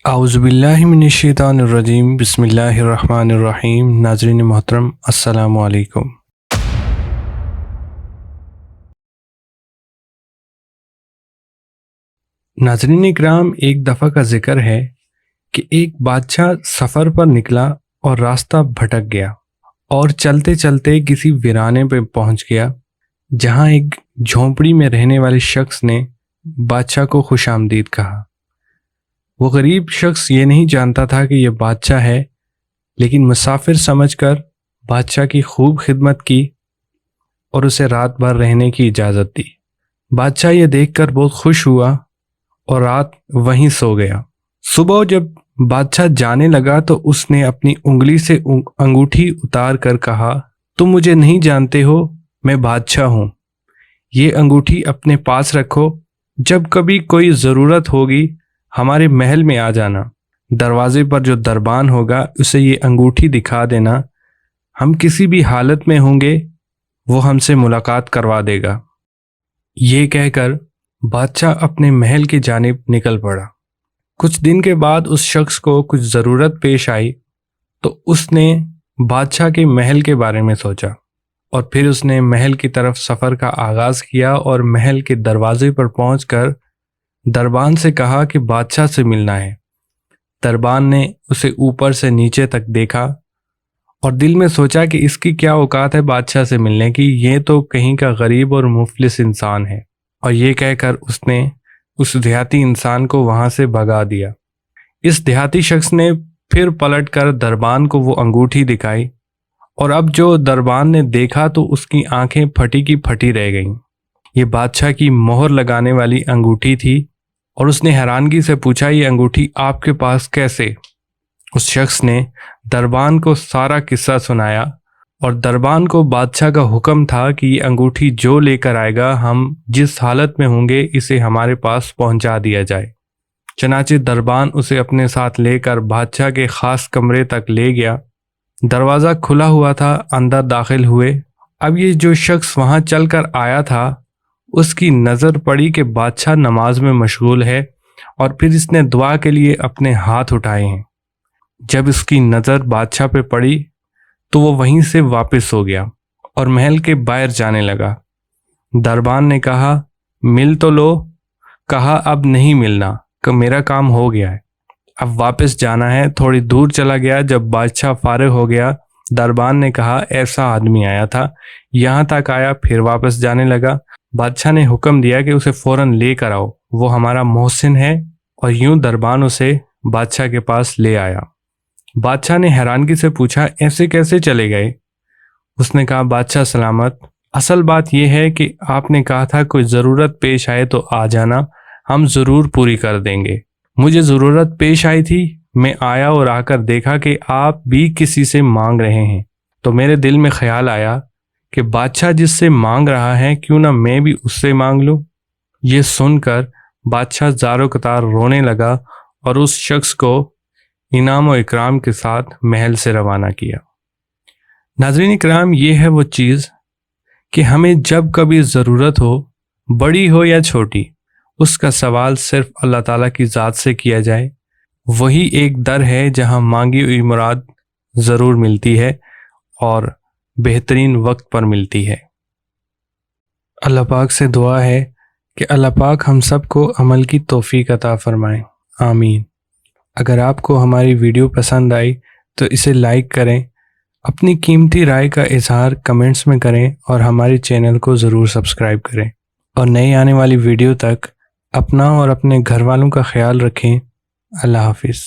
اعوذ باللہ من الشیطان الرجیم، بسم اللہ الرحمن الرحیم۔ ناظرین محترم، السلام علیکم۔ ناظرین اکرام، ایک دفعہ کا ذکر ہے کہ ایک بادشاہ سفر پر نکلا اور راستہ بھٹک گیا اور چلتے چلتے کسی ویرانے پہ پہنچ گیا، جہاں ایک جھونپڑی میں رہنے والے شخص نے بادشاہ کو خوش آمدید کہا۔ وہ غریب شخص یہ نہیں جانتا تھا کہ یہ بادشاہ ہے، لیکن مسافر سمجھ کر بادشاہ کی خوب خدمت کی اور اسے رات بھر رہنے کی اجازت دی۔ بادشاہ یہ دیکھ کر بہت خوش ہوا اور رات وہیں سو گیا۔ صبح جب بادشاہ جانے لگا تو اس نے اپنی انگلی سے انگوٹھی اتار کر کہا، تم مجھے نہیں جانتے ہو، میں بادشاہ ہوں۔ یہ انگوٹھی اپنے پاس رکھو، جب کبھی کوئی ضرورت ہوگی ہمارے محل میں آ جانا۔ دروازے پر جو دربان ہوگا اسے یہ انگوٹھی دکھا دینا، ہم کسی بھی حالت میں ہوں گے وہ ہم سے ملاقات کروا دے گا۔ یہ کہہ کر بادشاہ اپنے محل کی جانب نکل پڑا۔ کچھ دن کے بعد اس شخص کو کچھ ضرورت پیش آئی تو اس نے بادشاہ کے محل کے بارے میں سوچا اور پھر اس نے محل کی طرف سفر کا آغاز کیا اور محل کے دروازے پر پہنچ کر دربان سے کہا کہ بادشاہ سے ملنا ہے۔ دربان نے اسے اوپر سے نیچے تک دیکھا اور دل میں سوچا کہ اس کی کیا اوقات ہے بادشاہ سے ملنے کی، یہ تو کہیں کا غریب اور مفلس انسان ہے، اور یہ کہہ کر اس نے اس دیہاتی انسان کو وہاں سے بھگا دیا۔ اس دیہاتی شخص نے پھر پلٹ کر دربان کو وہ انگوٹھی دکھائی، اور اب جو دربان نے دیکھا تو اس کی آنکھیں پھٹی کی پھٹی رہ گئیں۔ یہ بادشاہ کی مہر لگانے والی انگوٹھی تھی، اور اس نے حیرانگی سے پوچھا، یہ انگوٹھی آپ کے پاس کیسے؟ اس شخص نے دربان کو سارا قصہ سنایا، اور دربان کو بادشاہ کا حکم تھا کہ یہ انگوٹھی جو لے کر آئے گا ہم جس حالت میں ہوں گے اسے ہمارے پاس پہنچا دیا جائے۔ چنانچہ دربان اسے اپنے ساتھ لے کر بادشاہ کے خاص کمرے تک لے گیا۔ دروازہ کھلا ہوا تھا، اندر داخل ہوئے۔ اب یہ جو شخص وہاں چل کر آیا تھا اس کی نظر پڑی کہ بادشاہ نماز میں مشغول ہے، اور پھر اس نے دعا کے لیے اپنے ہاتھ اٹھائے ہیں۔ جب اس کی نظر بادشاہ پہ پڑی تو وہ وہیں سے واپس ہو گیا اور محل کے باہر جانے لگا۔ دربان نے کہا، مل تو لو۔ کہا، اب نہیں ملنا، کہ میرا کام ہو گیا ہے، اب واپس جانا ہے۔ تھوڑی دور چلا گیا۔ جب بادشاہ فارغ ہو گیا، دربان نے کہا، ایسا آدمی آیا تھا، یہاں تک آیا، پھر واپس جانے لگا۔ بادشاہ نے حکم دیا کہ اسے فوراً لے کر آؤ، وہ ہمارا محسن ہے، اور یوں دربان اسے بادشاہ کے پاس لے آیا۔ بادشاہ نے حیرانگی سے پوچھا، ایسے کیسے چلے گئے؟ اس نے کہا، بادشاہ سلامت، اصل بات یہ ہے کہ آپ نے کہا تھا کوئی ضرورت پیش آئے تو آ جانا، ہم ضرور پوری کر دیں گے۔ مجھے ضرورت پیش آئی تھی، میں آیا اور آ کر دیکھا کہ آپ بھی کسی سے مانگ رہے ہیں، تو میرے دل میں خیال آیا کہ بادشاہ جس سے مانگ رہا ہے کیوں نہ میں بھی اس سے مانگ لوں۔ یہ سن کر بادشاہ زار و قطار رونے لگا اور اس شخص کو انعام و اکرام کے ساتھ محل سے روانہ کیا۔ ناظرین اکرام، یہ ہے وہ چیز کہ ہمیں جب کبھی ضرورت ہو، بڑی ہو یا چھوٹی، اس کا سوال صرف اللہ تعالیٰ کی ذات سے کیا جائے۔ وہی ایک در ہے جہاں مانگی ہوئی مراد ضرور ملتی ہے اور بہترین وقت پر ملتی ہے۔ اللہ پاک سے دعا ہے کہ اللہ پاک ہم سب کو عمل کی توفیق عطا فرمائیں، آمین۔ اگر آپ کو ہماری ویڈیو پسند آئی تو اسے لائک کریں، اپنی قیمتی رائے کا اظہار کمنٹس میں کریں، اور ہمارے چینل کو ضرور سبسکرائب کریں، اور نئی آنے والی ویڈیو تک اپنا اور اپنے گھر والوں کا خیال رکھیں۔ اللہ حافظ۔